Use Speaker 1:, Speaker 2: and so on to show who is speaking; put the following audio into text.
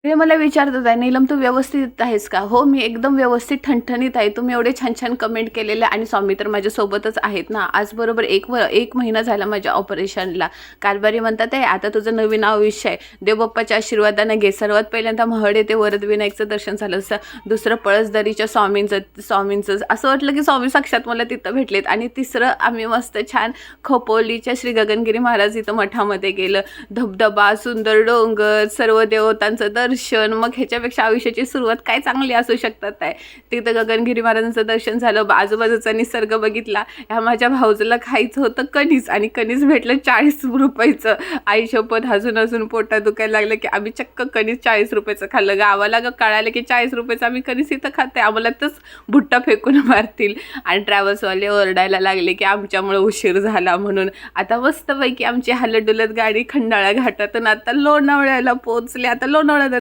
Speaker 1: ते मला विचारतात आहे, "नीलम तू व्यवस्थित आहेस का?" "हो, मी एकदम व्यवस्थित ठणठणीत आहे." तुम्ही एवढे छान-छान कमेंट केलेले आणि स्वामी तर माझ्यासोबतच आहेत ना. आज बरोबर 1 महिना झाला माझ्या ऑपरेशनला. कारभारी म्हणतात आहे, "आता तुझं नवीन आयुष्य आहे. देवबाप्पाच्या आशीर्वादाने घे." सर्वात पहिल्यांदा महड येथे वरदविनायकचं दर्शन झालं. दुसरं पळसदरीच्या स्वामींचं असं वाटलं की स्वामी साक्षात मला तिथं भेटलेत. आणि तिसरं आम्ही मस्त छान खोपोलीच्या श्री गगनगिरी महाराज इथं मठामध्ये गेलं. धबधबा, सुंदर डोंगर, सर्व देवतांचं दर्शन. मग ह्याच्यापेक्षा आयुष्याची सुरुवात काय चांगली असू शकतात आहे. तिथं गगनगिरी महाराजांचं दर्शन झालं, आजूबाजूचा निसर्ग बघितला. ह्या माझ्या भाऊजला खायचं होतं कणीस आणि कणीस भेटलं 40 रुपयाचं. आई शपथ हसून हसून पोटात दुखायला लागलं की आम्ही चक्क कणीस 40 रुपयाचं खाल्लं. गावाला कळालं की 40 रुपयाचं आम्ही कणीस इथं खाते, आम्हाला तच भुट्टा फेकून मारतील. आणि ट्रॅव्हल्सवाले ओरडायला लागले की आमच्यामुळे उशीर झाला म्हणून. आता मस्तपैकी आमची हलत डुलत गाडी खंडाळा घाटातून आता लोणावळ्याला पोहोचले. आता लोणावळ्यात